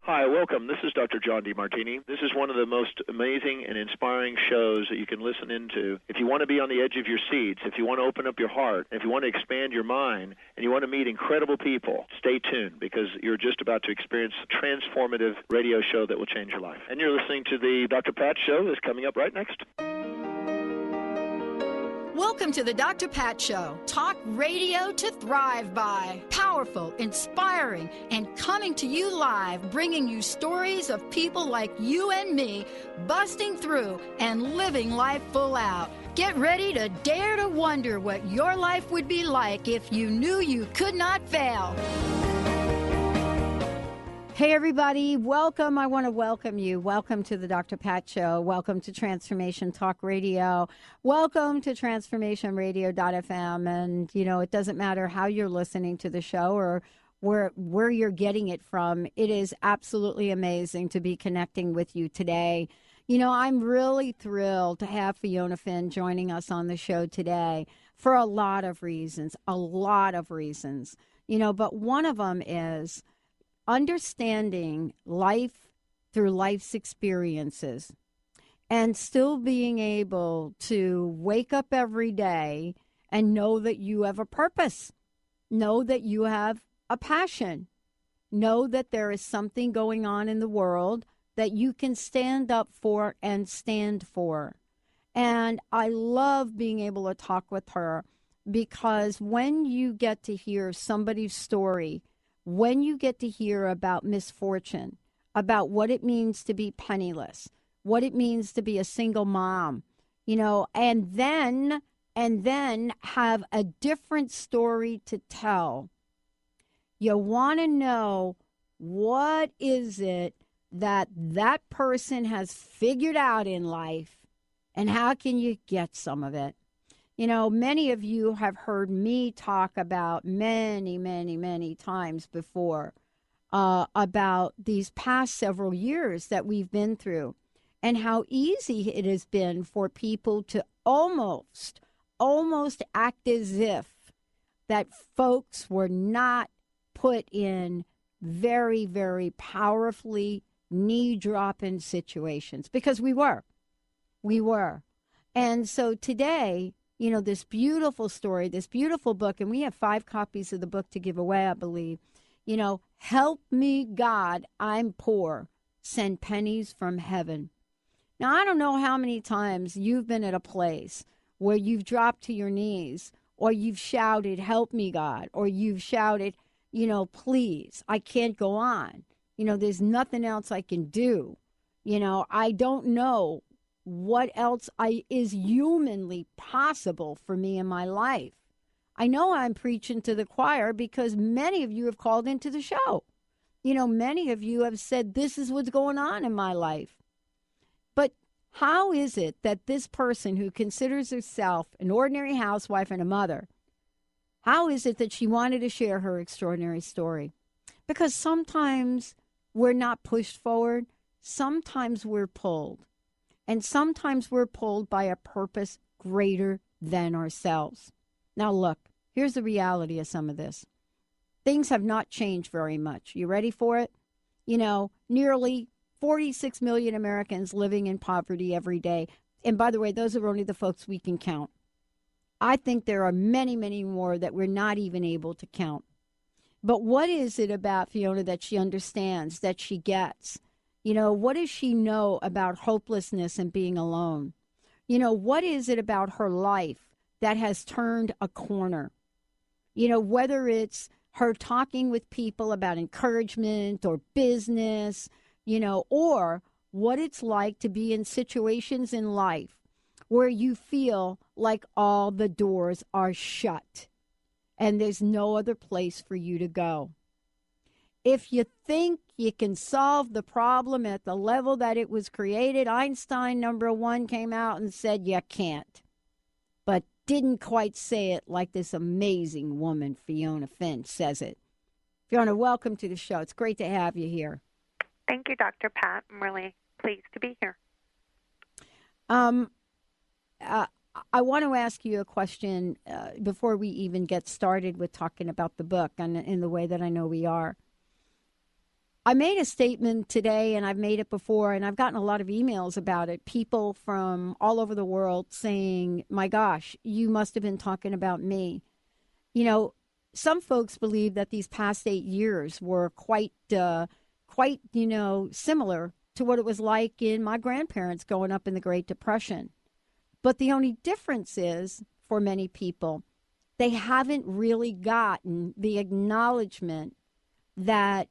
Hi, welcome. This is Dr. John DeMartini. This is one of the most amazing and inspiring shows that you can listen into. If you want to be on the edge of your seats, if you want to open up your heart, if you want to expand your mind, and you want to meet incredible people, stay tuned because you're just about to experience a transformative radio show that will change your life. And you're listening to the Dr. Pat Show that's coming up right next. Welcome to the Dr. Pat Show. Talk radio to thrive by. Powerful, inspiring, and coming to you live, bringing you stories of people like you and me busting through and living life full out. Get ready to dare to wonder what your life would be like if you knew you could not fail. Hey, everybody. Welcome. I want to welcome you. Welcome to the Dr. Pat Show. Welcome to Transformation Talk Radio. Welcome to TransformationRadio.fm. And, you know, it doesn't matter how you're listening to the show or where you're getting it from. It is absolutely amazing to be connecting with you today. You know, I'm really thrilled to have Fiona Finn joining us on the show today for a lot of reasons, you know, but one of them is understanding life through life's experiences and still being able to wake up every day and know that you have a purpose, know that you have a passion, know that there is something going on in the world that you can stand up for and stand for. And I love being able to talk with her because when you get to hear somebody's story, when you get to hear about misfortune, about what it means to be penniless, what it means to be a single mom, you know, and then have a different story to tell, you want to know what is it that person has figured out in life and how can you get some of it? You know, many of you have heard me talk about many times before about these past several years that we've been through and how easy it has been for people to almost act as if that folks were not put in very, very powerfully knee-dropping situations because we were. And so today, you know, this beautiful story, this beautiful book, and we have 5 copies of the book to give away, I believe. You know, Help Me God, I'm Poor, Send Pennies from Heaven. Now, I don't know how many times you've been at a place where you've dropped to your knees or you've shouted, help me, God, or you've shouted, you know, please, I can't go on. You know, there's nothing else I can do. You know, I don't know what else is humanly possible for me in my life. I know I'm preaching to the choir because many of you have called into the show. You know, many of you have said, this is what's going on in my life. But how is it that this person who considers herself an ordinary housewife and a mother, how is it that she wanted to share her extraordinary story? Because sometimes we're not pushed forward. Sometimes we're pulled. And sometimes we're pulled by a purpose greater than ourselves. Now, look, here's the reality of some of this. Things have not changed very much. You ready for it? You know, nearly 46 million Americans living in poverty every day. And by the way, those are only the folks we can count. I think there are many, many more that we're not even able to count. But what is it about Fiona that she understands, that she gets? You know, what does she know about hopelessness and being alone? You know, what is it about her life that has turned a corner? You know, whether it's her talking with people about encouragement or business, you know, or what it's like to be in situations in life where you feel like all the doors are shut and there's no other place for you to go. If you think you can solve the problem at the level that it was created, Einstein, number 1, came out and said you can't, but didn't quite say it like this amazing woman, Fiona Finn, says it. Fiona, welcome to the show. It's great to have you here. Thank you, Dr. Pat. I'm really pleased to be here. I want to ask you a question before we even get started with talking about the book and in the way that I know we are. I made a statement today, and I've made it before, and I've gotten a lot of emails about it. People from all over the world saying, my gosh, you must have been talking about me. You know, some folks believe that these past 8 years were quite, similar to what it was like in my grandparents growing up in the Great Depression. But the only difference is, for many people, they haven't really gotten the acknowledgement that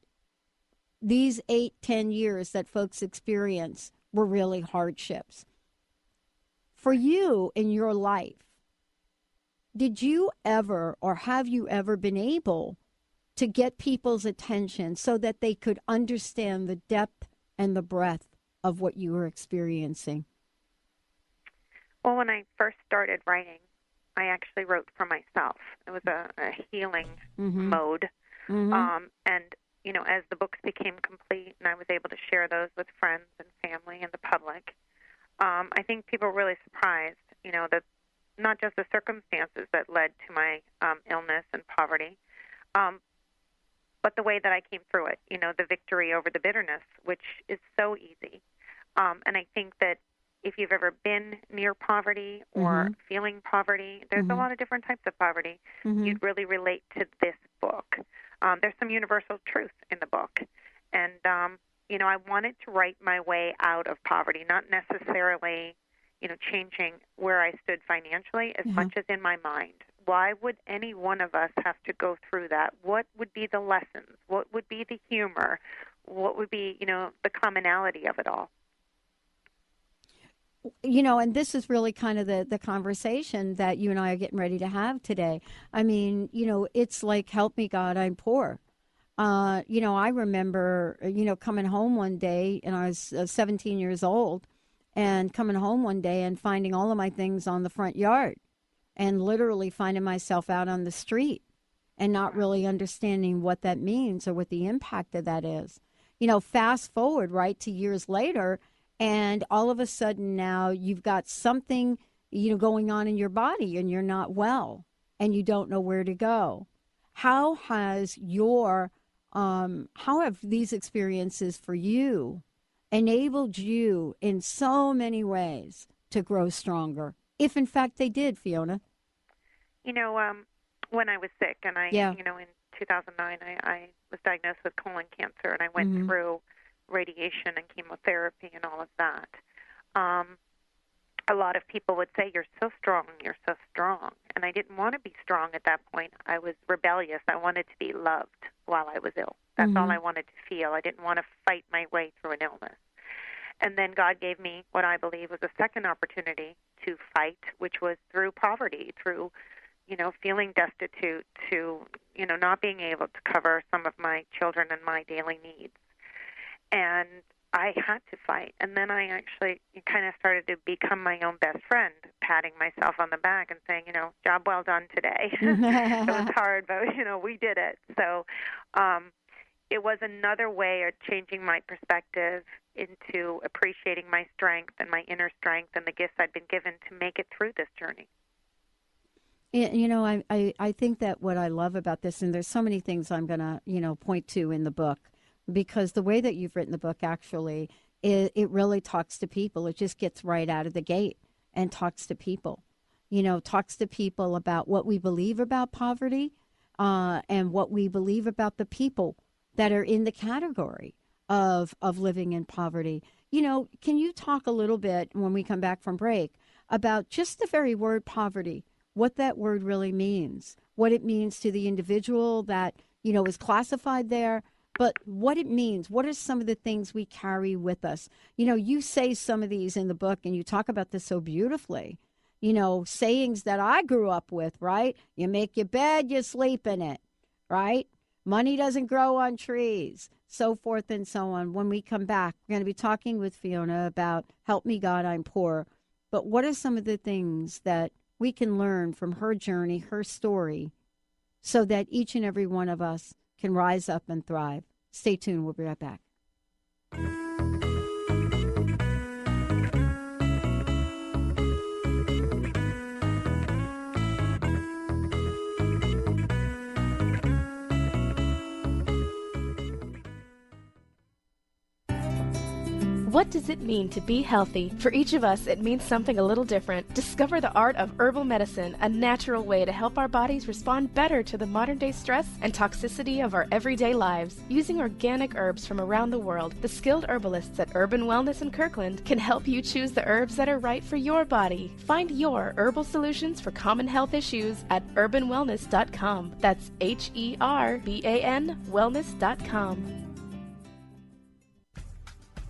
these 8-10 years that folks experience were really hardships. For you in your life, did you ever or have you ever been able to get people's attention so that they could understand the depth and the breadth of what you were experiencing? Well, when I first started writing, I actually wrote for myself. It was a healing mode. And as the books became complete and I was able to share those with friends and family and the public, I think people were really surprised, that not just the circumstances that led to my illness and poverty, but the way that I came through it, the victory over the bitterness, which is so easy. And I think that if you've ever been near poverty or feeling poverty, there's a lot of different types of poverty. You'd really relate to this book. There's some universal truth in the book. And, I wanted to write my way out of poverty, not necessarily, changing where I stood financially as much as in my mind. Why would any one of us have to go through that? What would be the lessons? What would be the humor? What would be, the commonality of it all? And this is really kind of the conversation that you and I are getting ready to have today. I mean, it's like, help me, God, I'm poor. I remember, coming home one day, and I was 17 years old, and coming home one day and finding all of my things on the front yard and literally finding myself out on the street and not really understanding what that means or what the impact of that is. Fast forward, right, to years later, and all of a sudden now you've got something, going on in your body and you're not well and you don't know where to go. How have these experiences for you enabled you in so many ways to grow stronger? If in fact they did, Fiona. When I was sick and in 2009, I was diagnosed with colon cancer and I went through radiation and chemotherapy and all of that. A lot of people would say, you're so strong. And I didn't want to be strong at that point. I was rebellious. I wanted to be loved while I was ill. That's all I wanted to feel. I didn't want to fight my way through an illness. And then God gave me what I believe was a second opportunity to fight, which was through poverty, through, feeling destitute, to, not being able to cover some of my children and my daily needs. And I had to fight. And then I actually kind of started to become my own best friend, patting myself on the back and saying, job well done today. It was hard, but, we did it. So it was another way of changing my perspective into appreciating my strength and my inner strength and the gifts I'd been given to make it through this journey. I think that what I love about this, and there's so many things I'm going to, point to in the book, because the way that you've written the book, actually, it really talks to people. It just gets right out of the gate and talks to people, talks to people about what we believe about poverty and what we believe about the people that are in the category of living in poverty. Can you talk a little bit when we come back from break about just the very word poverty, what that word really means, what it means to the individual that, is classified there, but what it means, what are some of the things we carry with us? You say some of these in the book, and you talk about this so beautifully, sayings that I grew up with, right? You make your bed, you sleep in it, right? Money doesn't grow on trees, so forth and so on. When we come back, we're going to be talking with Fiona about Help Me, God, I'm Poor. But what are some of the things that we can learn from her journey, her story, so that each and every one of us can rise up and thrive? Stay tuned. We'll be right back. What does it mean to be healthy? For each of us, it means something a little different. Discover the art of herbal medicine, a natural way to help our bodies respond better to the modern-day stress and toxicity of our everyday lives. Using organic herbs from around the world, the skilled herbalists at Urban Wellness in Kirkland can help you choose the herbs that are right for your body. Find your herbal solutions for common health issues at urbanwellness.com. That's HERBAN wellness.com.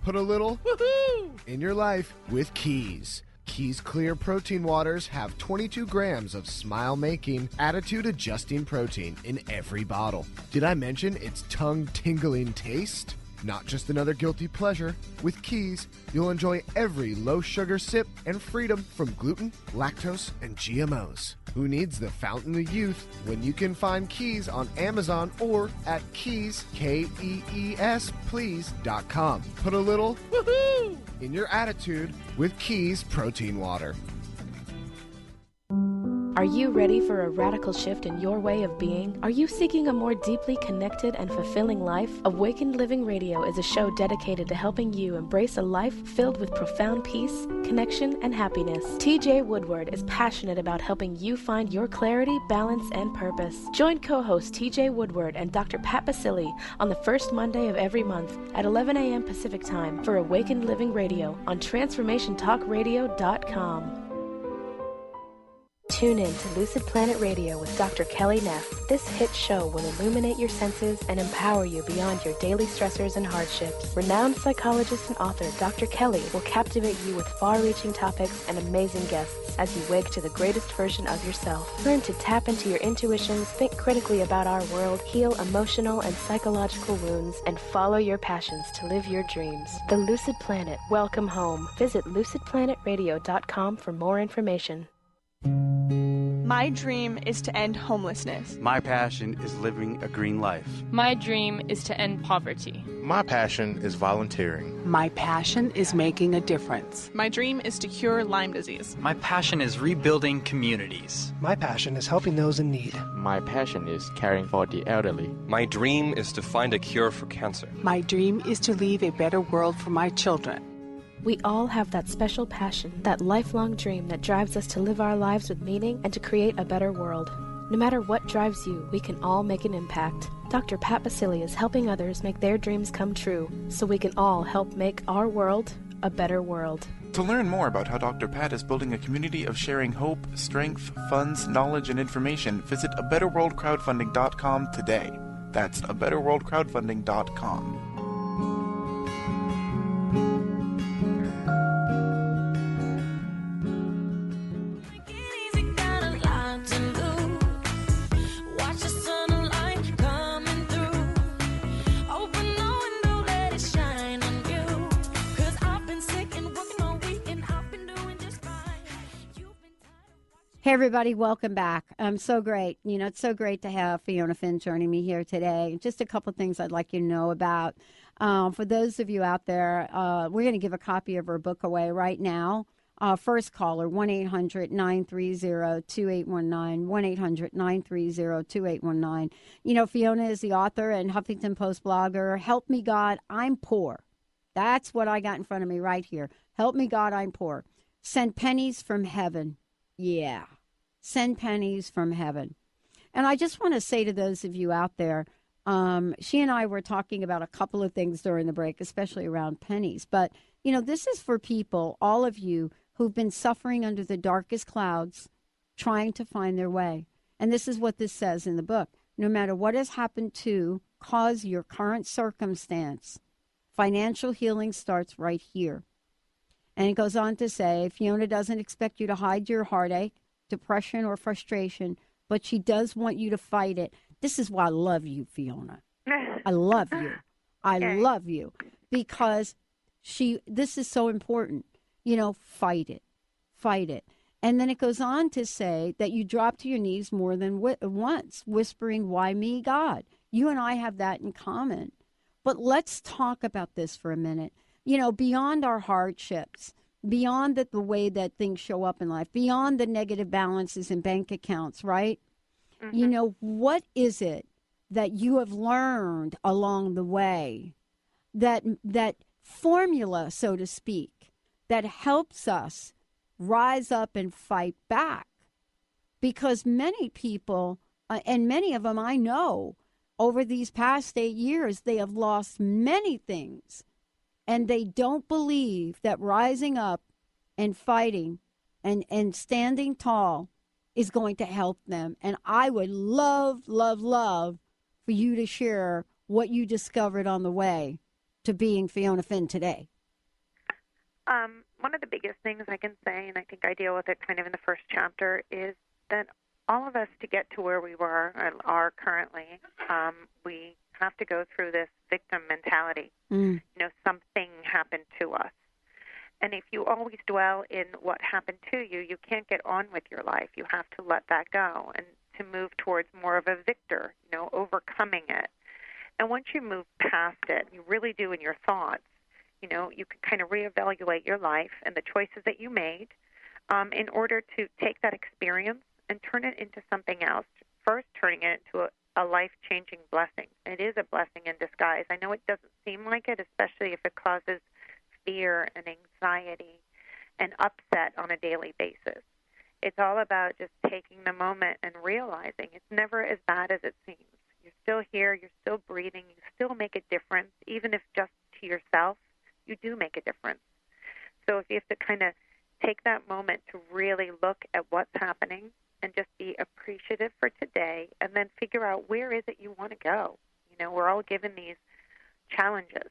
Put a little woohoo in your life with Keys. Keys Clear Protein Waters have 22 grams of smile-making, attitude-adjusting protein in every bottle. Did I mention its tongue-tingling taste? Not just another guilty pleasure. With Keys, you'll enjoy every low-sugar sip and freedom from gluten, lactose, and GMOs. Who needs the fountain of youth when you can find Keys on Amazon or at Keys, Kees, please.com. Put a little woohoo in your attitude with Keys Protein Water. Are you ready for a radical shift in your way of being? Are you seeking a more deeply connected and fulfilling life? Awakened Living Radio is a show dedicated to helping you embrace a life filled with profound peace, connection, and happiness. TJ Woodward is passionate about helping you find your clarity, balance, and purpose. Join co-host TJ Woodward and Dr. Pat Basili on the first Monday of every month at 11 a.m. Pacific Time for Awakened Living Radio on TransformationTalkRadio.com. Tune in to Lucid Planet Radio with Dr. Kelly Neff. This hit show will illuminate your senses and empower you beyond your daily stressors and hardships. Renowned psychologist and author Dr. Kelly will captivate you with far-reaching topics and amazing guests as you wake to the greatest version of yourself. Learn to tap into your intuitions, think critically about our world, heal emotional and psychological wounds, and follow your passions to live your dreams. The Lucid Planet. Welcome home. Visit lucidplanetradio.com for more information. My dream is to end homelessness. My passion is living a green life. My dream is to end poverty. My passion is volunteering. My passion is making a difference. My dream is to cure Lyme disease. My passion is rebuilding communities. My passion is helping those in need. My passion is caring for the elderly. My dream is to find a cure for cancer. My dream is to leave a better world for my children. We all have that special passion, that lifelong dream that drives us to live our lives with meaning and to create a better world. No matter what drives you, we can all make an impact. Dr. Pat Basili is helping others make their dreams come true, so we can all help make our world a better world. To learn more about how Dr. Pat is building a community of sharing hope, strength, funds, knowledge, and information, visit abetterworldcrowdfunding.com today. That's abetterworldcrowdfunding.com. Hey, everybody, welcome back. So great. You know, it's so great to have Fiona Finn joining me here today. Just a couple things I'd like you to know about. For those of you out there, we're going to give a copy of her book away right now. First caller, 1-800-930-2819, 1-800-930-2819. You know, Fiona is the author and Huffington Post blogger. Help Me God, I'm Poor. That's what I got in front of me right here. Help me God, I'm poor. Send pennies from heaven. Yeah. Send pennies from heaven. And I just want to say to those of you out there, she and I were talking about a couple of things during the break, especially around pennies. But, you know, this is for people, all of you, who've been suffering under the darkest clouds, trying to find their way. And this is what this says in the book. No matter what has happened to cause your current circumstance, financial healing starts right here. And it goes on to say, Fiona doesn't expect you to hide your heartache, depression, or frustration, but she does want you to fight it. This is why I love you, Fiona. I love you. I love you because this is so important. You know, fight it. Fight it. And then it goes on to say that you drop to your knees more than once, whispering, why me, God? You and I have that in common. But let's talk about this for a minute. You know, beyond our hardships, beyond the way that things show up in life, beyond the negative balances in bank accounts, right? Mm-hmm. You know, what is it that you have learned along the way that formula, so to speak, that helps us rise up and fight back. Because many people, and many of them I know, over these past 8 years, they have lost many things. And they don't believe that rising up and fighting and standing tall is going to help them. And I would love, love, love for you to share what you discovered on the way to being Fiona Finn today. One of the biggest things I can say, and I think I deal with it kind of in the first chapter, is that all of us, to get to where we were and are currently, we have to go through this victim mentality. You know, something happened to us. And if you always dwell in what happened to you, you can't get on with your life. You have to let that go and to move towards more of a victor, you know, overcoming it. And once you move past it, you really do in your thoughts, you know, you can kind of reevaluate your life and the choices that you made in order to take that experience and turn it into something else. First, turning it into a life-changing blessing. It is a blessing in disguise. I know it doesn't seem like it, especially if it causes fear and anxiety and upset on a daily basis. It's all about just taking the moment and realizing it's never as bad as it seems. You're still here, you're still breathing, you still make a difference, even if just to yourself, you do make a difference. So if you have to kind of take that moment to really look at what's happening and just be appreciative for today, and then figure out where is it you want to go. You know, we're all given these challenges,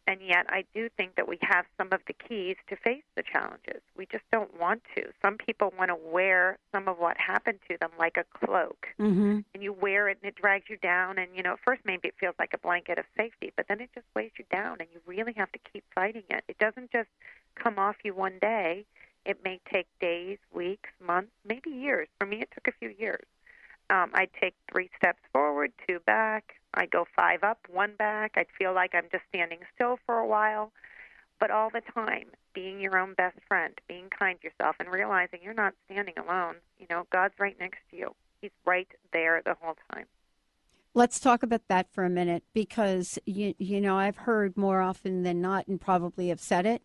and yet I do think that we have some of the keys to face the challenges. We just don't want to. Some people want to wear some of what happened to them like a cloak, and you wear it and it drags you down, and, you know, at first maybe it feels like a blanket of safety, but then it just weighs you down, and you really have to keep fighting it. It doesn't just come off you one day. It may take days, weeks, months, maybe years. For me, it took a few years. I'd take 3 steps forward, 2 back. I'd go 5 up, 1 back. I'd feel like I'm just standing still for a while. But all the time, being your own best friend, being kind to yourself, and realizing you're not standing alone. You know, God's right next to you. He's right there the whole time. Let's talk about that for a minute, because, you know, I've heard more often than not, and probably have said it,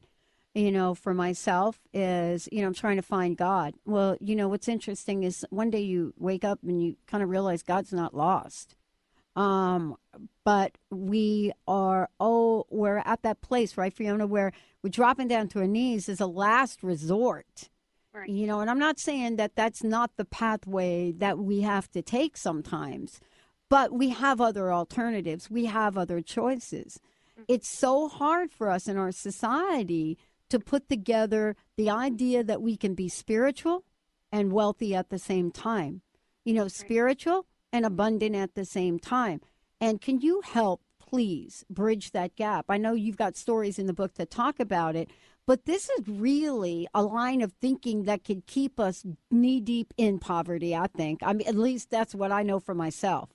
you know, for myself, is, you know, I'm trying to find God. Well, you know, what's interesting is one day you wake up and you kind of realize God's not lost. But we are, we're at that place, right, Fiona, where we're dropping down to our knees as a last resort. Right. You know, and I'm not saying that that's not the pathway that we have to take sometimes, but we have other alternatives. We have other choices. It's so hard for us in our society to put together the idea that we can be spiritual and wealthy at the same time. You know, spiritual and abundant at the same time. And can you help, please, bridge that gap? I know you've got stories in the book that talk about it, but this is really a line of thinking that could keep us knee-deep in poverty, I think. I mean, at least that's what I know for myself.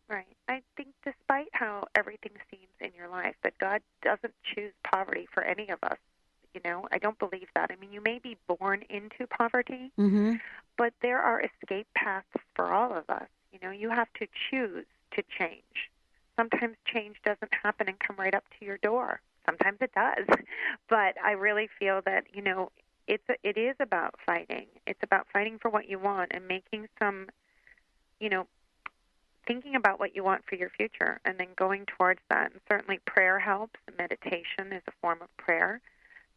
Right. I think despite how everything seems in your life, that God doesn't choose poverty for any of us. You know, I don't believe that. I mean, you may be born into poverty, but there are escape paths for all of us. You know, you have to choose to change. Sometimes change doesn't happen and come right up to your door. Sometimes it does. But I really feel that, you know, it is about fighting. It's about fighting for what you want and making some, you know, thinking about what you want for your future and then going towards that. And certainly prayer helps. Meditation is a form of prayer.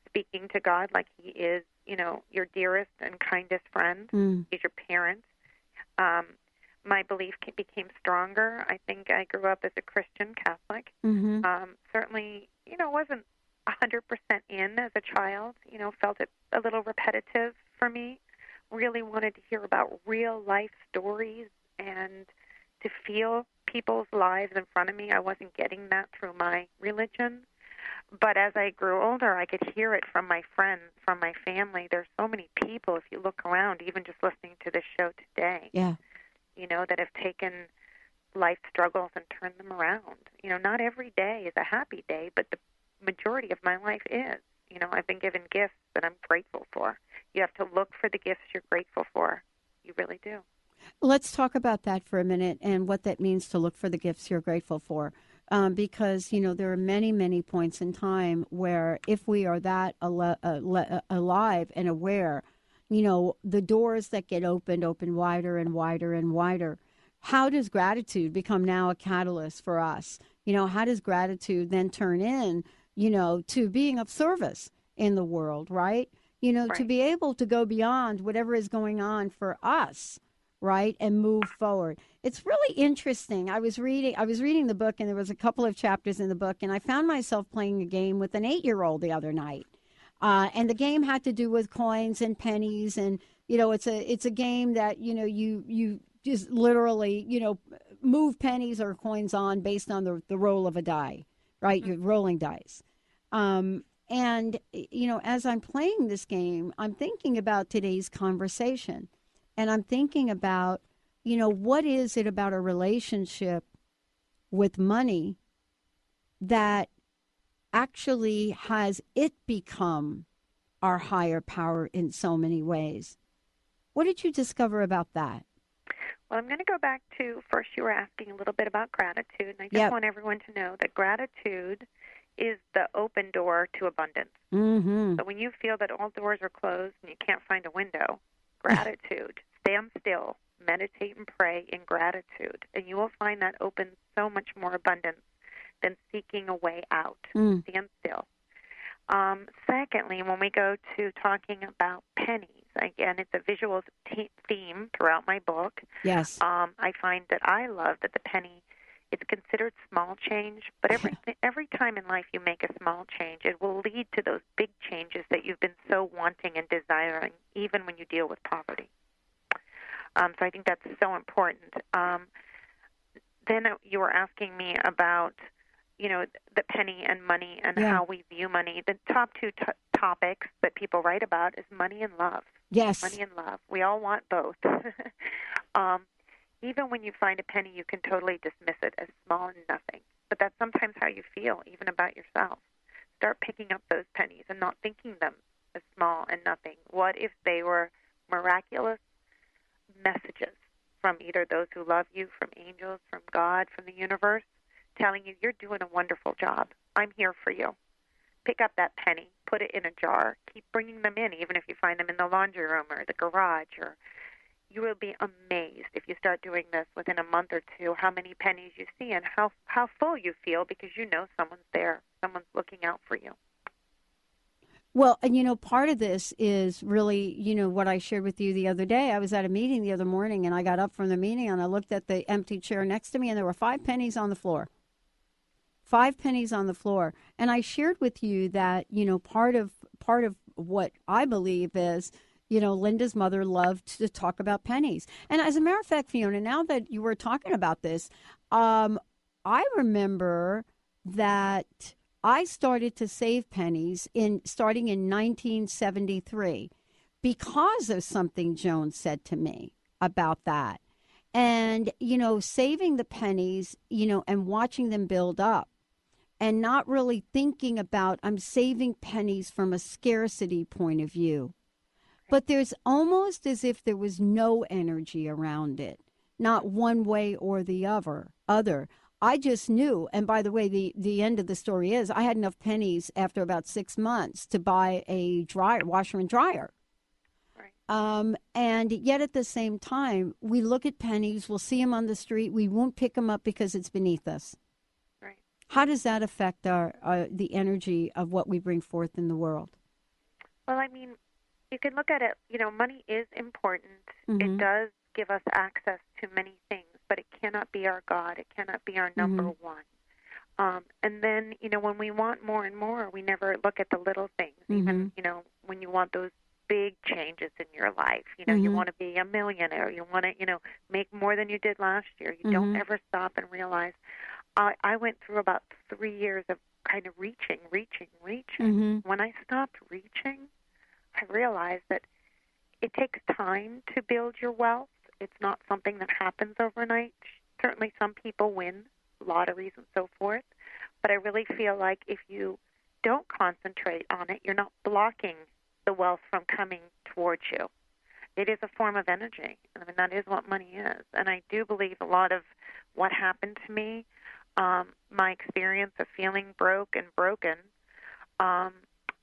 Speaking to God like He is, you know, your dearest and kindest friend. He's your parent. My belief became stronger. I think I grew up as a Christian Catholic. Certainly, you know, wasn't 100% in as a child. You know, felt it a little repetitive for me. Really wanted to hear about real life stories and to feel people's lives in front of me. I wasn't getting that through my religion. But as I grew older, I could hear it from my friends, from my family. There's so many people, if you look around, even just listening to this show today, you know, that have taken life struggles and turned them around. You know, not every day is a happy day, but the majority of my life is. You know, I've been given gifts that I'm grateful for. You have to look for the gifts you're grateful for. You really do. Let's talk about that for a minute and what that means to look for the gifts you're grateful for. because, there are many, many points in time where if we are that alive and aware, the doors that get opened open wider and wider and wider. How does gratitude become now a catalyst for us? How does gratitude then turn in, to being of service in the world, right? To be able to go beyond whatever is going on for us, right, and move forward. It's really interesting. I was reading the book, and there was a couple of chapters in the book, and I found myself playing a game with an 8-year-old the other night. And the game had to do with coins and pennies, and it's a game that you just literally move pennies or coins on based on the roll of a die, right? You're rolling dice. And as I'm playing this game, I'm thinking about today's conversation, and I'm thinking about what is it about a relationship with money that actually has it become our higher power in so many ways. What did you discover about that? Well, I'm going to go back to, first you were asking a little bit about gratitude, and I just want everyone to know that gratitude is the open door to abundance. Mm-hmm. So when you feel that all doors are closed and you can't find a window, gratitude, stand still, meditate and pray in gratitude, and you will find that opens so much more abundance than seeking a way out. Stand still. Secondly, when we go to talking about pennies, again, it's a visual theme throughout my book. Yes. I find that I love that the penny, it's considered small change, but every time in life you make a small change, it will lead to those big changes that you've been so wanting and desiring, even when you deal with poverty. So I think that's so important. Then you were asking me about, the penny and money and how we view money. The top two topics that people write about is money and love. Yes. Money and love. We all want both. Even when you find a penny, you can totally dismiss it as small and nothing. But that's sometimes how you feel, even about yourself. Start picking up those pennies and not thinking them as small and nothing. What if they were miraculous messages from either those who love you, from angels, from God, from the universe, telling you you're doing a wonderful job. I'm here for you. Pick up that penny, put it in a jar, keep bringing them in, even if you find them in the laundry room or the garage. Or you will be amazed if you start doing this within a month or two, how many pennies you see and how full you feel because you know someone's there, someone's looking out for you. Well, and part of this is really, what I shared with you the other day. I was at a meeting the other morning, and I got up from the meeting, and I looked at the empty chair next to me, and there were 5 pennies on the floor. 5 pennies on the floor. And I shared with you that, part of what I believe is, Linda's mother loved to talk about pennies. And as a matter of fact, Fiona, now that you were talking about this, I remember that I started to save pennies starting in 1973 because of something Joan said to me about that. And, saving the pennies, and watching them build up and not really thinking about I'm saving pennies from a scarcity point of view. But there's almost as if there was no energy around it, not one way or the other. I just knew, and by the way, the end of the story is I had enough pennies after about 6 months to buy a washer and dryer. Right. And yet at the same time, we look at pennies, we'll see them on the street, we won't pick them up because it's beneath us. Right. How does that affect the energy of what we bring forth in the world? Well, I mean, you can look at it, money is important. Mm-hmm. It does give us access to many things, but it cannot be our God. It cannot be our number one. And then, when we want more and more, we never look at the little things. Even, when you want those big changes in your life, you want to be a millionaire. You want to, make more than you did last year. You don't ever stop and realize. I went through about 3 years of kind of reaching. When I stopped reaching, I realized that it takes time to build your wealth. It's not something that happens overnight. Certainly some people win lotteries and so forth, but I really feel like if you don't concentrate on it, you're not blocking the wealth from coming towards you. It is a form of energy. I mean, that is what money is. And I do believe a lot of what happened to me my experience of feeling broke and broken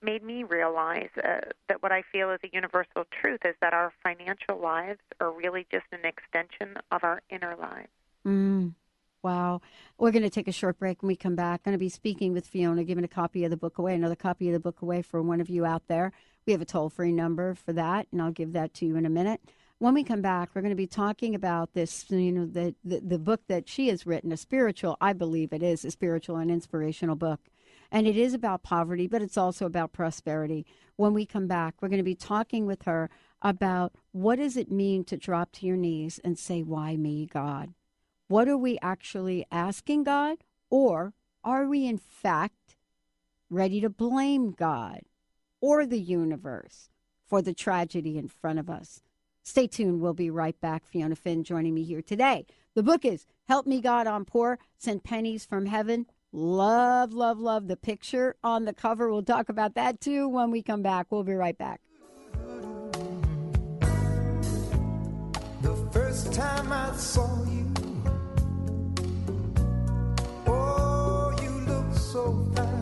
made me realize that what I feel is a universal truth is that our financial lives are really just an extension of our inner lives. Wow. We're going to take a short break. When we come back, going to be speaking with Fiona, giving a copy of the book away, another copy of the book away for one of you out there. We have a toll-free number for that, and I'll give that to you in a minute. When we come back, we're going to be talking about this, the book that she has written, I believe it is a spiritual and inspirational book. And it is about poverty, but it's also about prosperity. When we come back, we're going to be talking with her about what does it mean to drop to your knees and say, why me, God? What are we actually asking God? Or are we, in fact, ready to blame God or the universe for the tragedy in front of us? Stay tuned. We'll be right back. Fiona Finn joining me here today. The book is Help Me God, I'm Poor, Send Pennies from Heaven. Love, love, love the picture on the cover. We'll talk about that, too, when we come back. We'll be right back. The first time I saw you, oh, you look so fine.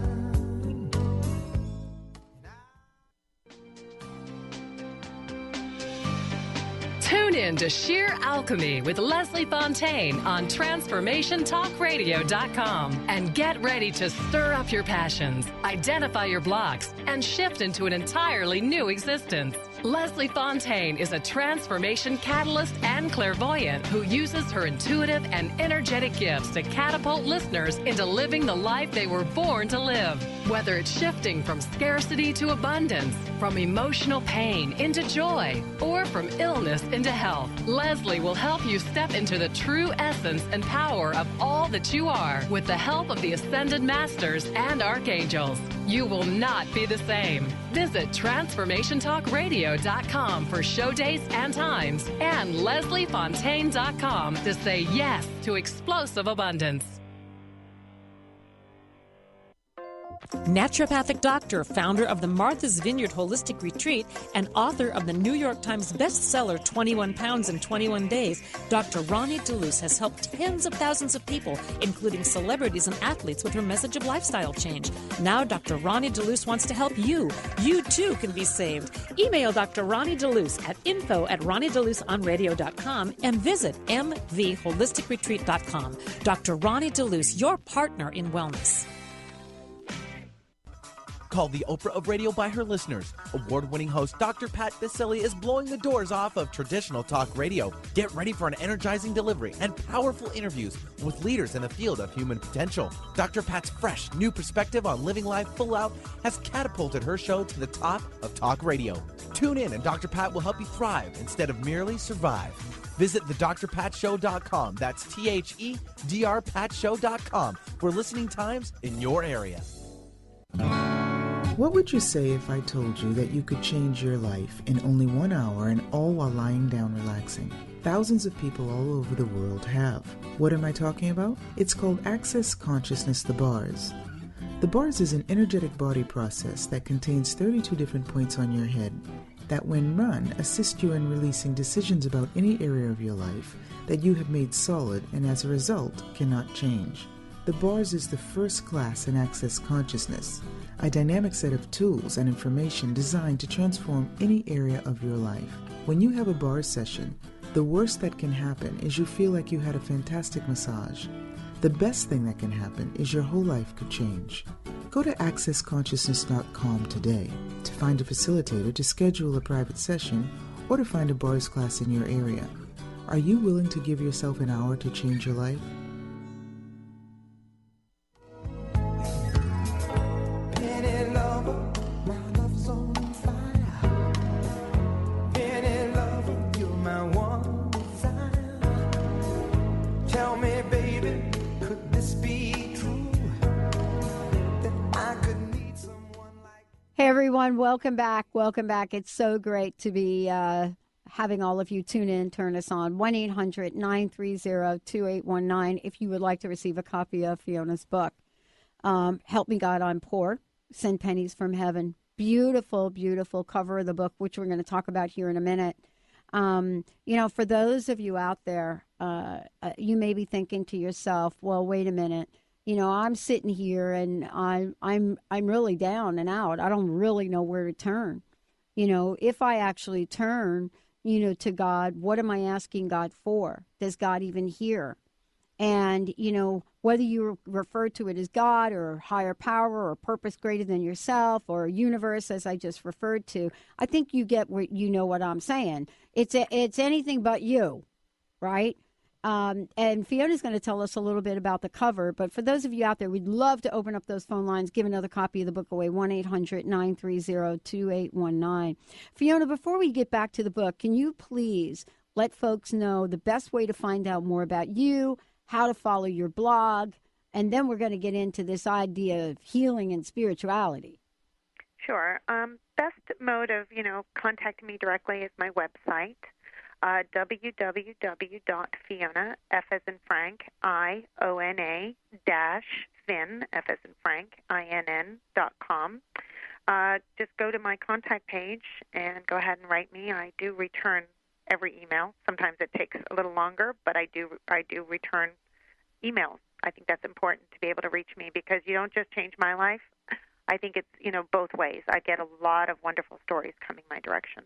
Tune in to Sheer Alchemy with Leslie Fontaine on TransformationTalkRadio.com and get ready to stir up your passions, identify your blocks, and shift into an entirely new existence. Leslie Fontaine is a transformation catalyst and clairvoyant who uses her intuitive and energetic gifts to catapult listeners into living the life they were born to live. Whether it's shifting from scarcity to abundance, from emotional pain into joy, or from illness into health, Leslie will help you step into the true essence and power of all that you are with the help of the Ascended Masters and Archangels. You will not be the same. Visit TransformationTalkRadio.com for show dates and times and LeslieFontaine.com to say yes to explosive abundance. Naturopathic doctor, founder of the Martha's Vineyard Holistic Retreat, and author of the New York Times bestseller 21 Pounds in 21 Days, Dr. Ronnie DeLuce has helped tens of thousands of people, including celebrities and athletes, with her message of lifestyle change. Now Dr. Ronnie DeLuce wants to help you. You too can be saved. Email Dr. Ronnie DeLuce at info@RonnieDeLuceOnRadio.com and visit mvholisticretreat.com. Dr. Ronnie DeLuce, your partner in wellness. Called the Oprah of radio by her listeners, award-winning host Dr. Pat Baccili is blowing the doors off of traditional talk radio. Get ready for an energizing delivery and powerful interviews with leaders in the field of human potential. Dr. Pat's fresh, new perspective on living life full out has catapulted her show to the top of talk radio. Tune in and Dr. Pat will help you thrive instead of merely survive. Visit thedrpatshow.com. That's THEDRPatshow.com for listening times in your area. What would you say if I told you that you could change your life in only 1 hour and all while lying down relaxing? Thousands of people all over the world have. What am I talking about? It's called Access Consciousness, the bars. The bars is an energetic body process that contains 32 different points on your head that, when run, assist you in releasing decisions about any area of your life that you have made solid and as a result cannot change. The bars is the first class in Access Consciousness, a dynamic set of tools and information designed to transform any area of your life. When you have a bar session, the worst that can happen is you feel like you had a fantastic massage. The best thing that can happen is your whole life could change. Go to accessconsciousness.com today to find a facilitator to schedule a private session or to find a bars class in your area. Are you willing to give yourself an hour to change your life? Hey, everyone. Welcome back. Welcome back. It's so great to be having all of you tune in, turn us on. 1-800-930-2819 if you would like to receive a copy of Fiona's book. Help Me God, I'm Poor. Send Pennies from Heaven. Beautiful, beautiful cover of the book, which we're going to talk about here in a minute. For those of you out there, you may be thinking to yourself, well, wait a minute. I'm sitting here and I'm really down and out. I don't really know where to turn. If I actually turn, to God, what am I asking God for? Does God even hear? And, whether you refer to it as God or higher power or purpose greater than yourself or universe, as I just referred to, I think you get what I'm saying. It's anything but you, right? And Fiona's going to tell us a little bit about the cover. But for those of you out there, we'd love to open up those phone lines, give another copy of the book away, 1-800-930-2819. Fiona, before we get back to the book, can you please let folks know the best way to find out more about you, how to follow your blog, and then we're going to get into this idea of healing and spirituality. Sure. Best mode of, contacting me directly is my website, www.fiona, F as in Frank, IONA -Finn, F as in Frank, INN.com. Just go to my contact page and go ahead and write me. I do return every email. Sometimes it takes a little longer, but I do return emails. I think that's important to be able to reach me because you don't just change my life. I think it's, both ways. I get a lot of wonderful stories coming my direction.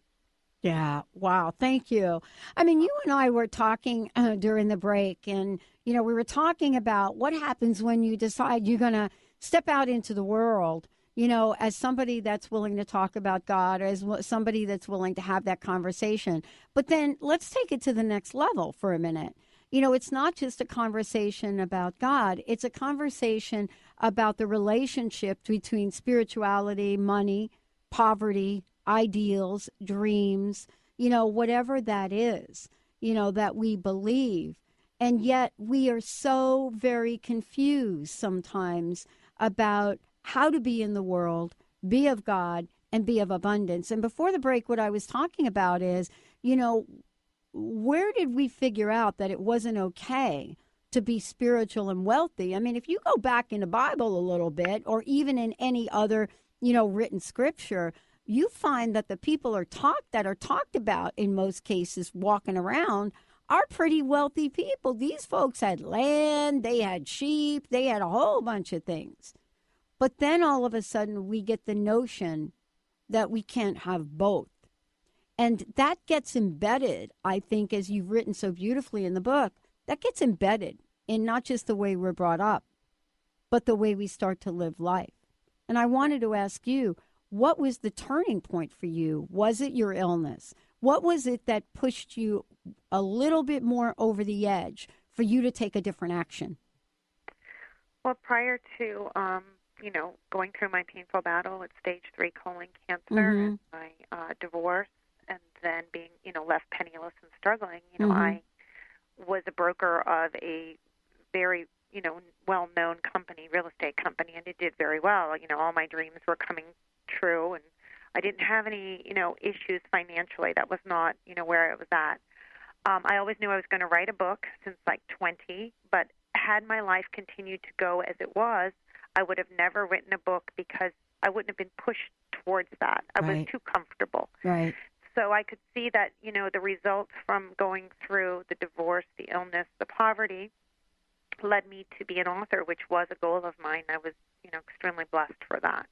Yeah. Wow. Thank you. I mean, you and I were talking during the break and, we were talking about what happens when you decide you're going to step out into the world, as somebody that's willing to talk about God, or as somebody that's willing to have that conversation. But then let's take it to the next level for a minute. It's not just a conversation about God. It's a conversation about the relationship between spirituality, money, poverty, ideals, dreams, whatever that is, that we believe. And yet we are so very confused sometimes about how to be in the world, be of God, and be of abundance. And before the break, what I was talking about is, where did we figure out that it wasn't okay to be spiritual and wealthy? I mean, if you go back in the Bible a little bit, or even in any other, written scripture, you find that the people that are talked about in most cases walking around are pretty wealthy people. These folks had land, they had sheep, they had a whole bunch of things. But then all of a sudden we get the notion that we can't have both. And that gets embedded, I think, as you've written so beautifully in the book, that gets embedded in not just the way we're brought up, but the way we start to live life. And I wanted to ask you, what was the turning point for you? Was it your illness? What was it that pushed you a little bit more over the edge for you to take a different action? Well, prior to, going through my painful battle with stage 3 colon cancer and my divorce, and then being, left penniless and struggling, I was a broker of a very, well-known company, real estate company, and it did very well. All my dreams were coming true, and I didn't have any, issues financially. That was not, where I was at. I always knew I was going to write a book since like 20, but had my life continued to go as it was, I would have never written a book because I wouldn't have been pushed towards that. I was too comfortable. Right. So I could see that, the results from going through the divorce, the illness, the poverty led me to be an author, which was a goal of mine. I was, extremely blessed for that.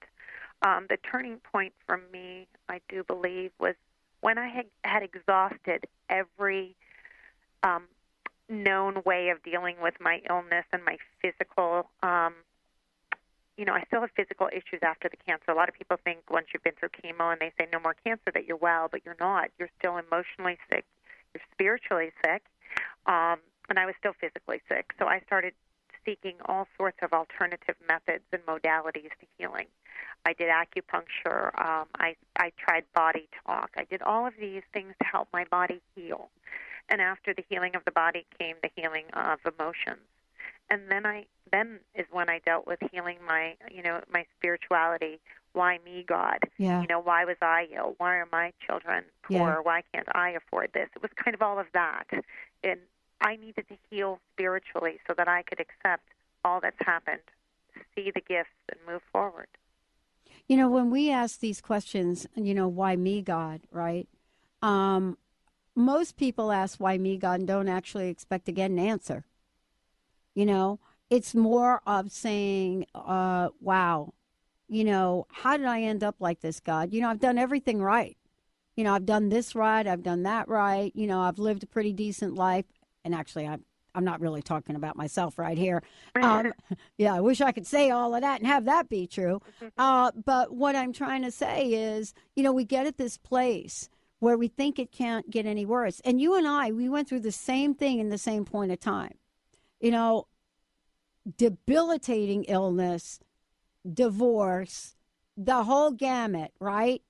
The turning point for me, I do believe, was when I had exhausted every known way of dealing with my illness and my physical, I still have physical issues after the cancer. A lot of people think once you've been through chemo and they say no more cancer that you're well, but you're not. You're still emotionally sick. You're spiritually sick. And I was still physically sick. So I started seeking all sorts of alternative methods and modalities to healing. I did acupuncture. I tried body talk. I did all of these things to help my body heal. And after the healing of the body came the healing of emotions. And then is when I dealt with healing my, my spirituality. Why me, God? Yeah. Why was I ill? Why are my children poor? Yeah. Why can't I afford this? It was kind of all of that. And I needed to heal spiritually so that I could accept all that's happened, see the gifts, and move forward. When we ask these questions, why me, God, right? most people ask why me, God, and don't actually expect to get an answer. You know, it's more of saying, wow, you know, how did I end up like this, God? You know, I've done everything right. You know, I've done this right. I've done that right. You know, I've lived a pretty decent life. And actually, I'm not really talking about myself right here. Yeah, I wish I could say all of that and have that be true. But what I'm trying to say is, you know, we get at this place where we think it can't get any worse. And you and I, we went through the same thing in the same point of time. You know, debilitating illness, divorce, the whole gamut, right?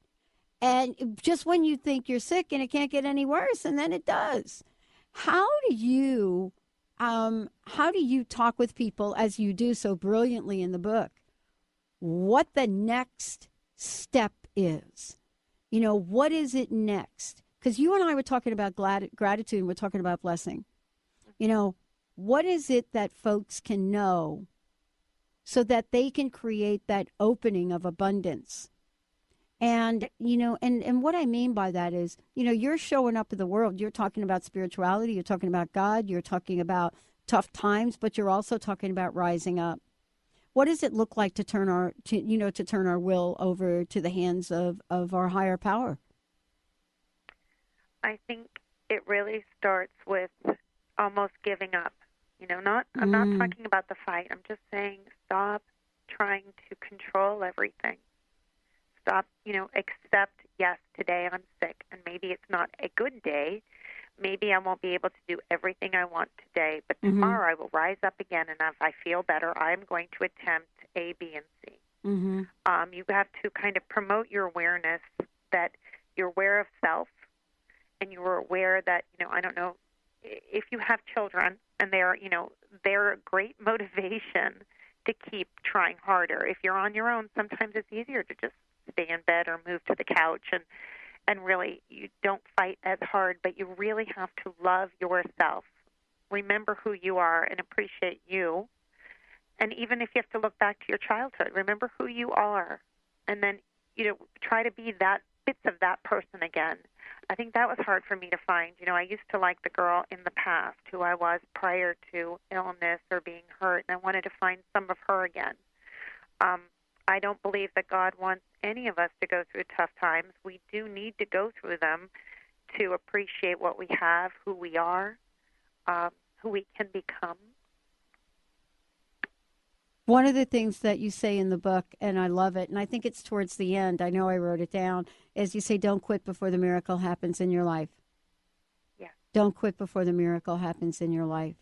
And just when you think you're sick and it can't get any worse, and then it does. How do you talk with people, as you do so brilliantly in the book, what the next step is? You know, what is it next? Because you and I were talking about gratitude, and we're talking about blessing. You know, what is it that folks can know so that they can create that opening of abundance? And, you know, and what I mean by that is, you know, you're showing up in the world. You're talking about spirituality. You're talking about God. You're talking about tough times, but you're also talking about rising up. What does it look like to turn our will over to the hands of our higher power? I think it really starts with almost giving up. You know, I'm not talking about the fight. I'm just saying stop trying to control everything. Stop, you know, accept, yes, today I'm sick, and maybe it's not a good day. Maybe I won't be able to do everything I want today, but tomorrow I will rise up again, and if I feel better, I'm going to attempt A, B, and C. You have to kind of promote your awareness that you're aware of self, and you're aware that, you know, I don't know, if you have children, and they're a great motivation to keep trying harder. If you're on your own, sometimes it's easier to just stay in bed or move to the couch, and really you don't fight as hard, but you really have to love yourself. Remember who you are and appreciate you. And even if you have to look back to your childhood, remember who you are. And then, you know, try to be bits of that person again. I think that was hard for me to find. You know, I used to like the girl in the past who I was prior to illness or being hurt, and I wanted to find some of her again. I don't believe that God wants any of us to go through tough times. We do need to go through them to appreciate what we have, who we are, who we can become. One of the things that you say in the book, and I love it, and I think it's towards the end, I know I wrote it down, is you say, don't quit before the miracle happens in your life. Yeah. Don't quit before the miracle happens in your life.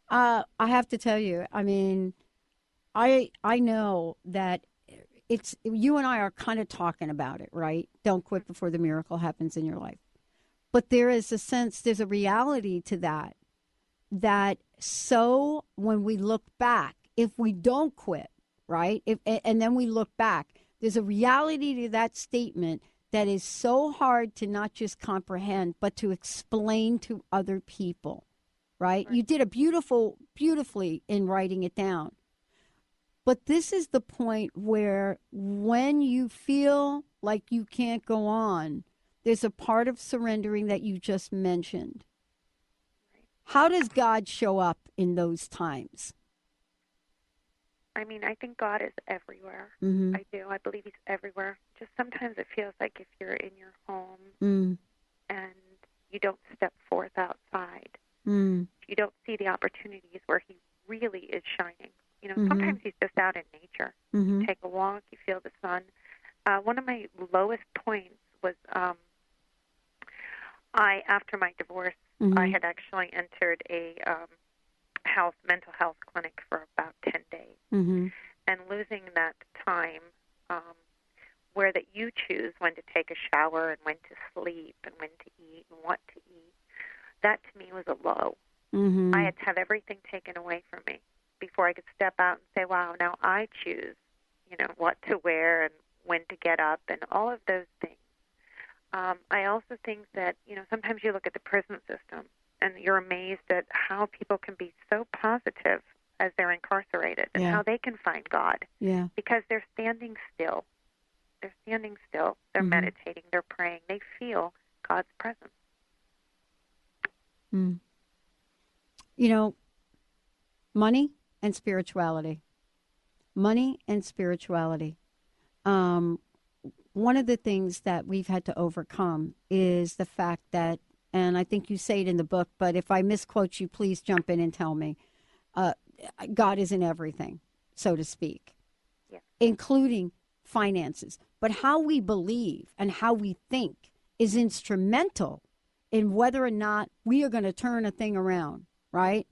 I have to tell you, I mean, I know that it's you and I are kind of talking about it, right? Don't quit before the miracle happens in your life. But there is a sense, there's a reality to that so when we look back, if we don't quit, right, and then we look back, there's a reality to that statement that is so hard to not just comprehend, but to explain to other people, right? You did beautifully in writing it down. But this is the point where when you feel like you can't go on, there's a part of surrendering that you just mentioned. How does God show up in those times? I mean, I think God is everywhere. Mm-hmm. I do. I believe he's everywhere. Just sometimes it feels like if you're in your home and you don't step forth outside, you don't see the opportunities where he really is shining. You know, sometimes he's just out in nature. You take a walk, you feel the sun. One of my lowest points was after my divorce, I had actually entered a mental health clinic for about 10 days. And losing that time where that you choose when to take a shower and when to sleep and when to eat and what to eat, that to me was a low. I had to have everything taken away from me before I could step out and say, wow, now I choose, you know, what to wear and when to get up and all of those things. I also think that, you know, sometimes you look at the prison system and you're amazed at how people can be so positive as they're incarcerated and how they can find God because they're standing still. They're standing still. They're meditating. They're praying. They feel God's presence. You know, money and spirituality. Money and spirituality. One of the things that we've had to overcome is the fact that, and I think you say it in the book, but if I misquote you, please jump in and tell me, God is in everything, so to speak, including finances. But how we believe and how we think is instrumental in whether or not we are going to turn a thing around, right?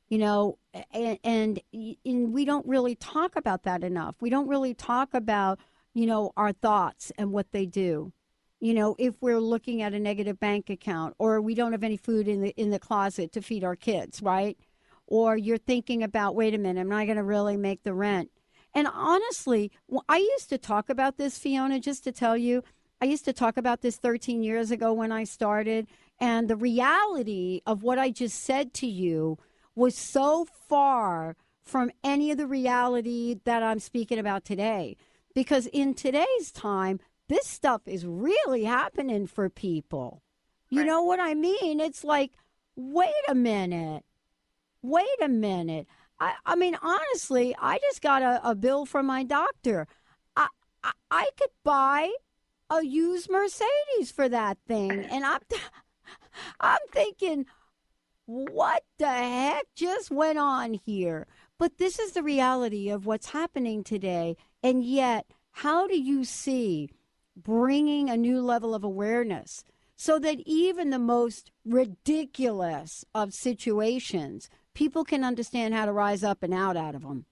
You know, and we don't really talk about that enough. We don't really talk about, you know, our thoughts and what they do. You know, if we're looking at a negative bank account, or we don't have any food in the closet to feed our kids, right? Or you're thinking about, wait a minute, am I going to really make the rent? And honestly, I used to talk about this, Fiona, just to tell you, I used to talk about this 13 years ago when I started. And the reality of what I just said to you was so far from any of the reality that I'm speaking about today. Because in today's time, this stuff is really happening for people. You know what I mean? It's like, wait a minute. I mean, honestly, I just got a bill from my doctor. I could buy a used Mercedes for that thing. And I'm thinking, what the heck just went on here? But this is the reality of what's happening today. And yet, how do you see bringing a new level of awareness so that even the most ridiculous of situations, people can understand how to rise up and out of them?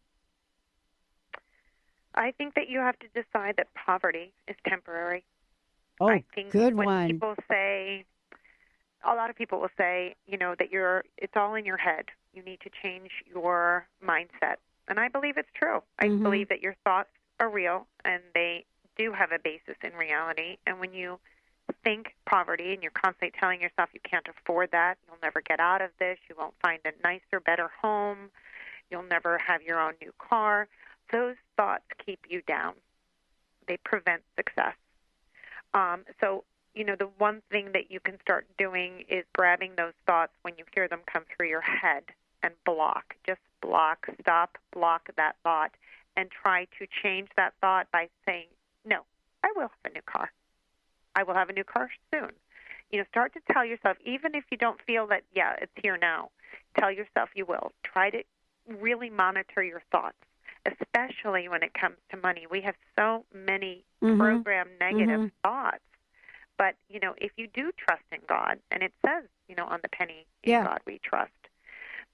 I think that you have to decide that poverty is temporary. Oh, I think good when one. People say, a lot of people will say, you know, that it's all in your head. You need to change your mindset. And I believe it's true. I believe that your thoughts are real and they do have a basis in reality. And when you think poverty and you're constantly telling yourself you can't afford that, you'll never get out of this, you won't find a nicer, better home, you'll never have your own new car, those thoughts keep you down. They prevent success. So, you know, the one thing that you can start doing is grabbing those thoughts when you hear them come through your head and block. Just block, stop, block that thought, and try to change that thought by saying, no, I will have a new car. I will have a new car soon. You know, start to tell yourself, even if you don't feel that, yeah, it's here now, tell yourself you will. Try to really monitor your thoughts, especially when it comes to money. We have so many programmed negative thoughts. But, you know, if you do trust in God, and it says, you know, on the penny, in God we trust,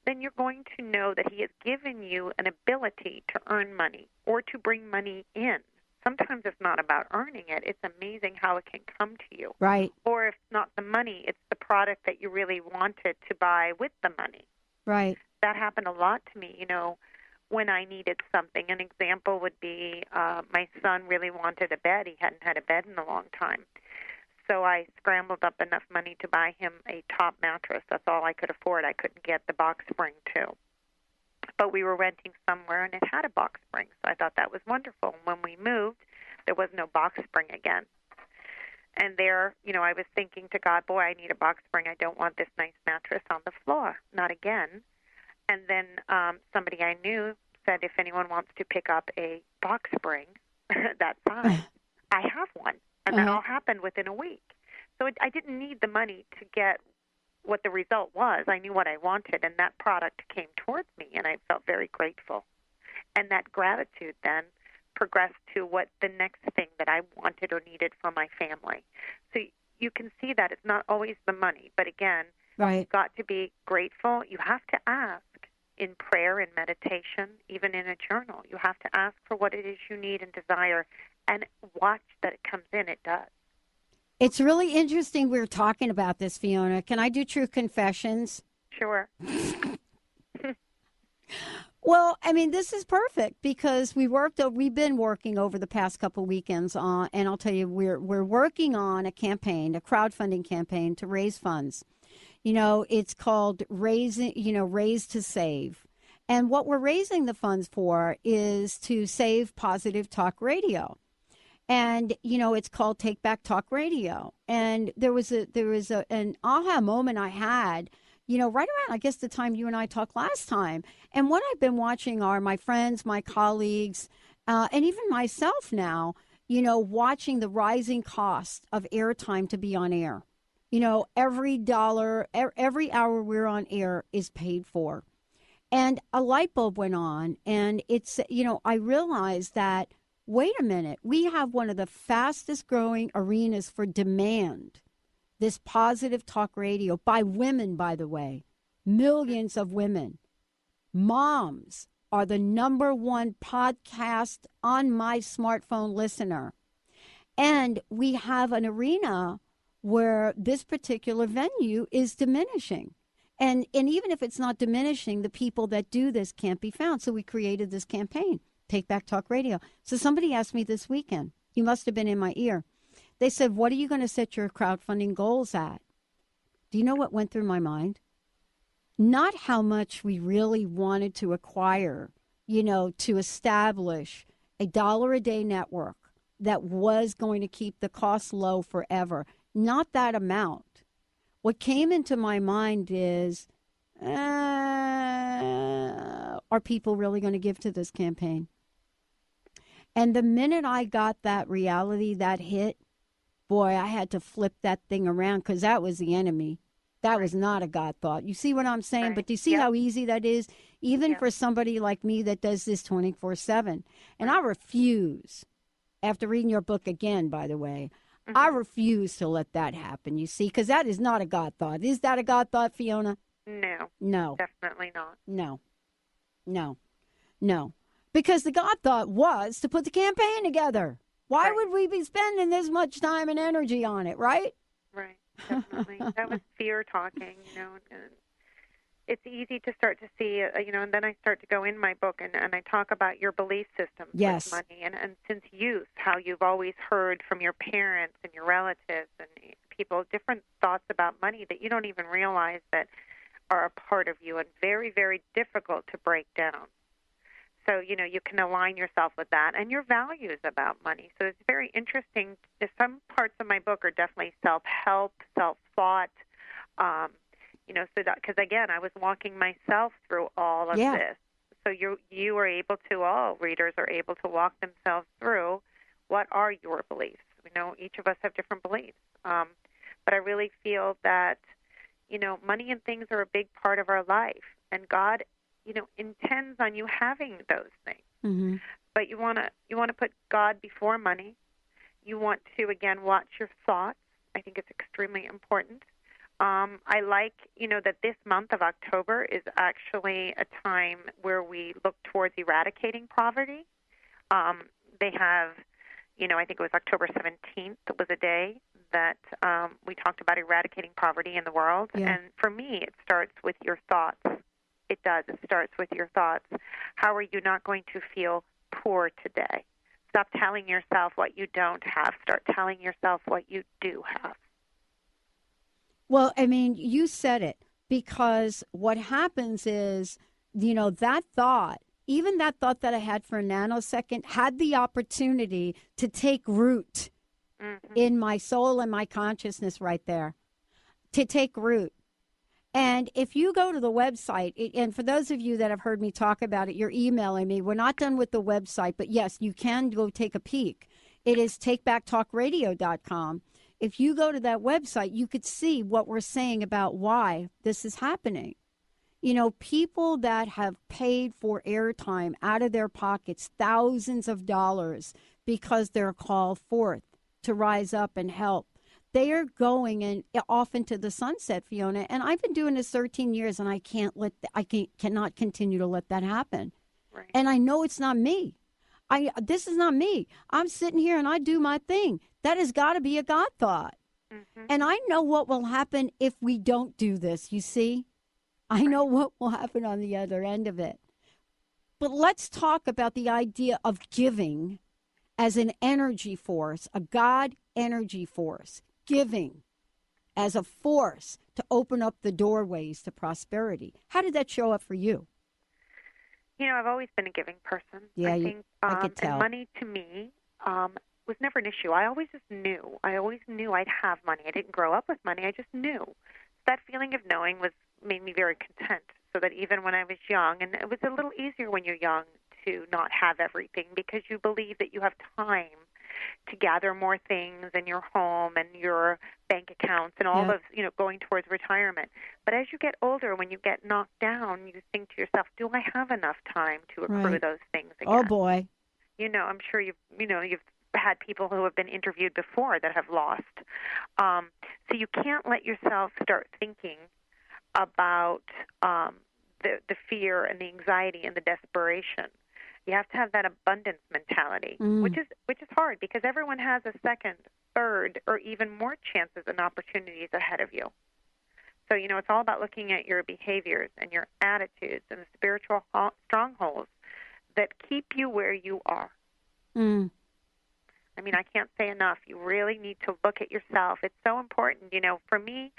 then you're going to know that He has given you an ability to earn money or to bring money in. Sometimes it's not about earning it. It's amazing how it can come to you. Right. Or if it's not the money, it's the product that you really wanted to buy with the money. Right. That happened a lot to me, you know, when I needed something. An example would be my son really wanted a bed. He hadn't had a bed in a long time. So I scrambled up enough money to buy him a top mattress. That's all I could afford. I couldn't get the box spring, too. But we were renting somewhere, and it had a box spring, so I thought that was wonderful. And when we moved, there was no box spring again. And there, you know, I was thinking to God, boy, I need a box spring. I don't want this nice mattress on the floor, not again. And then somebody I knew said, if anyone wants to pick up a box spring that size, I have one. And that all happened within a week. So I didn't need the money to get what the result was. I knew what I wanted, and that product came towards me, and I felt very grateful. And that gratitude then progressed to what the next thing that I wanted or needed for my family. So you can see that it's not always the money, but again, you've got to be grateful. You have to ask in prayer and meditation, even in a journal. You have to ask for what it is you need and desire, and watch that it comes in. It does. It's really interesting we're talking about this, Fiona. Can I do true confessions? Sure. Well, I mean, this is perfect because we've been working over the past couple weekends on, and I'll tell you, we're working on a campaign, a crowdfunding campaign to raise funds. You know, it's called Raise to Save. And what we're raising the funds for is to save Positive Talk Radio. And, you know, it's called Take Back Talk Radio. And there was an aha moment I had right around, I guess, the time you and I talked last time. And what I've been watching are my friends, my colleagues, and even myself now, watching the rising cost of airtime to be on air. Every dollar, every hour we're on air is paid for. And a light bulb went on, and it's, I realized that, wait a minute, we have one of the fastest growing arenas for demand, this positive talk radio, by women, by the way, millions of women. Moms are the number one podcast on my smartphone listener. And we have an arena where this particular venue is diminishing. And even if it's not diminishing, the people that do this can't be found. So we created this campaign, Take Back Talk Radio. So somebody asked me this weekend, you must have been in my ear. They said, what are you going to set your crowdfunding goals at? Do you know what went through my mind? Not how much we really wanted to acquire, to establish a $1 a day network that was going to keep the costs low forever. Not that amount. What came into my mind is, are people really going to give to this campaign? And the minute I got that reality, that hit, boy, I had to flip that thing around, because that was the enemy. That was not a God thought. You see what I'm saying? Right. But do you see how easy that is? Even for somebody like me that does this 24/7. And I refuse, after reading your book again, by the way, I refuse to let that happen, you see, because that is not a God thought. Is that a God thought, Fiona? No. Definitely not. No. Because the God thought was to put the campaign together. Why would we be spending this much time and energy on it, right? Right, definitely. That was fear talking, and it's easy to start to see, and then I start to go in my book and I talk about your belief system with money. And since youth, how you've always heard from your parents and your relatives and people different thoughts about money that you don't even realize that are a part of you and very, very difficult to break down. So, you can align yourself with that and your values about money. So it's very interesting. Some parts of my book are definitely self-help, self-thought, so that, because again, I was walking myself through all of this. So you are able to, all readers are able to walk themselves through what are your beliefs. Each of us have different beliefs. But I really feel that, money and things are a big part of our life, and God, intends on you having those things. Mm-hmm. But you want to put God before money. You want to, again, watch your thoughts. I think it's extremely important. I like, that this month of October is actually a time where we look towards eradicating poverty. They have, I think it was October 17th was a day that we talked about eradicating poverty in the world. Yeah. And for me, it starts with your thoughts. It does. It starts with your thoughts. How are you not going to feel poor today? Stop telling yourself what you don't have. Start telling yourself what you do have. Well, I mean, you said it, because what happens is, that thought, even that thought that I had for a nanosecond, had the opportunity to take root in my soul and my consciousness right there, to take root. And if you go to the website, and for those of you that have heard me talk about it, you're emailing me. We're not done with the website, but yes, you can go take a peek. It is takebacktalkradio.com. If you go to that website, you could see what we're saying about why this is happening. People that have paid for airtime out of their pockets, thousands of dollars, because they're called forth to rise up and help. They are going off into the sunset, Fiona. And I've been doing this 13 years, and I cannot continue to let that happen. Right. And I know it's not me. This is not me. I'm sitting here and I do my thing. That has got to be a God thought. Mm-hmm. And I know what will happen if we don't do this, you see? I know what will happen on the other end of it. But let's talk about the idea of giving as an energy force, a God energy force. Giving as a force to open up the doorways to prosperity. How did that show up for you? I've always been a giving person. Yeah, I think, I could tell. And money to me was never an issue. I always just knew. I always knew I'd have money. I didn't grow up with money. I just knew. That feeling of knowing was made me very content, so that even when I was young, and it was a little easier when you're young to not have everything because you believe that you have time to gather more things in your home and your bank accounts and all of, going towards retirement. But as you get older, when you get knocked down, you think to yourself, do I have enough time to accrue those things again? Oh, boy. I'm sure you've had people who have been interviewed before that have lost. So you can't let yourself start thinking about the fear and the anxiety and the desperation. You have to have that abundance mentality, which is hard because everyone has a second, third, or even more chances and opportunities ahead of you. So, it's all about looking at your behaviors and your attitudes and the spiritual strongholds that keep you where you are. I mean, I can't say enough. You really need to look at yourself. It's so important. For me,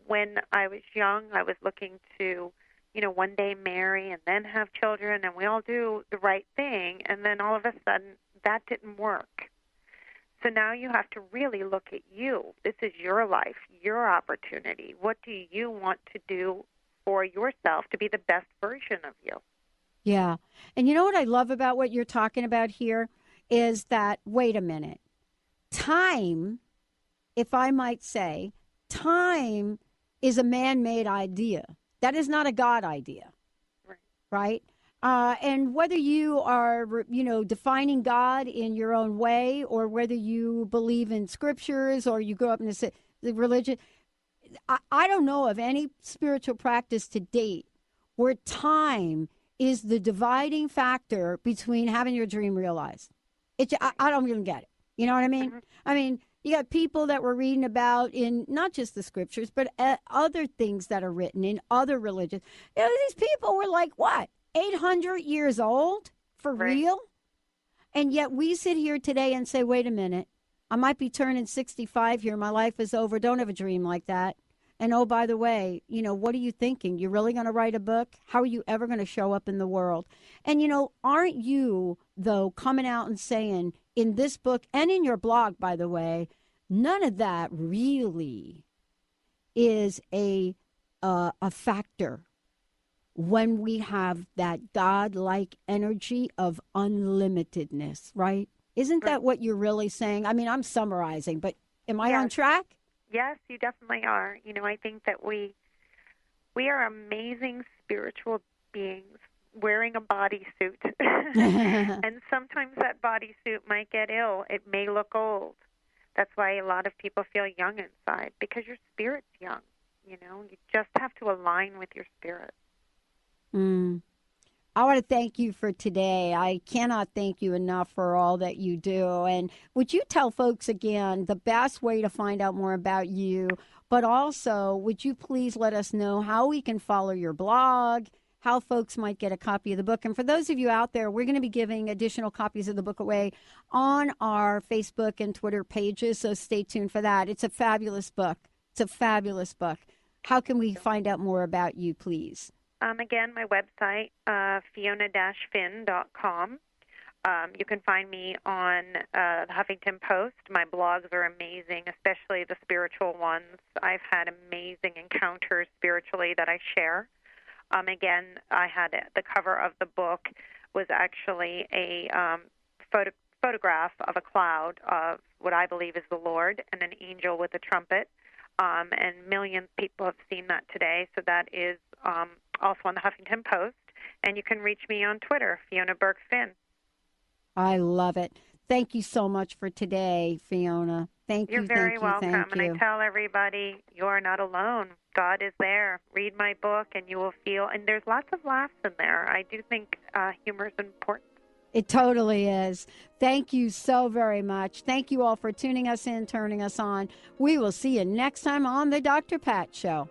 when I was young, I was looking to one day marry and then have children, and we all do the right thing, and then all of a sudden that didn't work. So now you have to really look at you. This is your life, your opportunity. What do you want to do for yourself to be the best version of you? Yeah. And you know what I love about what you're talking about here is that, wait a minute, time, if I might say, time is a man-made idea. That is not a God idea, right? And whether you are, defining God in your own way, or whether you believe in scriptures or you grow up in the religion, I don't know of any spiritual practice to date where time is the dividing factor between having your dream realized. I don't even get it. You know what I mean? I mean, you got people that we're reading about in not just the scriptures, but other things that are written in other religions. These people were like, what, 800 years old for real? And yet we sit here today and say, wait a minute, I might be turning 65 here. My life is over. Don't have a dream like that. And, oh, by the way, what are you thinking? You're really going to write a book? How are you ever going to show up in the world? And, aren't you, though, coming out and saying in this book and in your blog, by the way, none of that really is a factor when we have that God-like energy of unlimitedness, right? Isn't that what you're really saying? I mean, I'm summarizing, but am I on track? Yes, you definitely are. I think that we are amazing spiritual beings wearing a bodysuit. And sometimes that bodysuit might get ill. It may look old. That's why a lot of people feel young inside, because your spirit's young. You just have to align with your spirit. I want to thank you for today. I cannot thank you enough for all that you do. And would you tell folks again the best way to find out more about you, but also would you please let us know how we can follow your blog, how folks might get a copy of the book? And for those of you out there, we're going to be giving additional copies of the book away on our Facebook and Twitter pages, so stay tuned for that. It's a fabulous book. It's a fabulous book. How can we find out more about you, please? Again, my website, fiona-finn.com. You can find me on the Huffington Post. My blogs are amazing, especially the spiritual ones. I've had amazing encounters spiritually that I share. Again, I had the cover of the book was actually a photograph of a cloud of what I believe is the Lord and an angel with a trumpet. And millions of people have seen that today. So that is also on the Huffington Post. And you can reach me on Twitter, Fiona Burke Finn. I love it. Thank you so much for today, Fiona. Thank you. You're very welcome. Thank you. And I tell everybody, you're not alone. God is there. Read my book and you will feel, and there's lots of laughs in there. I do think humor is important. It totally is. Thank you so very much. Thank you all for tuning us in, turning us on. We will see you next time on the Dr. Pat Show.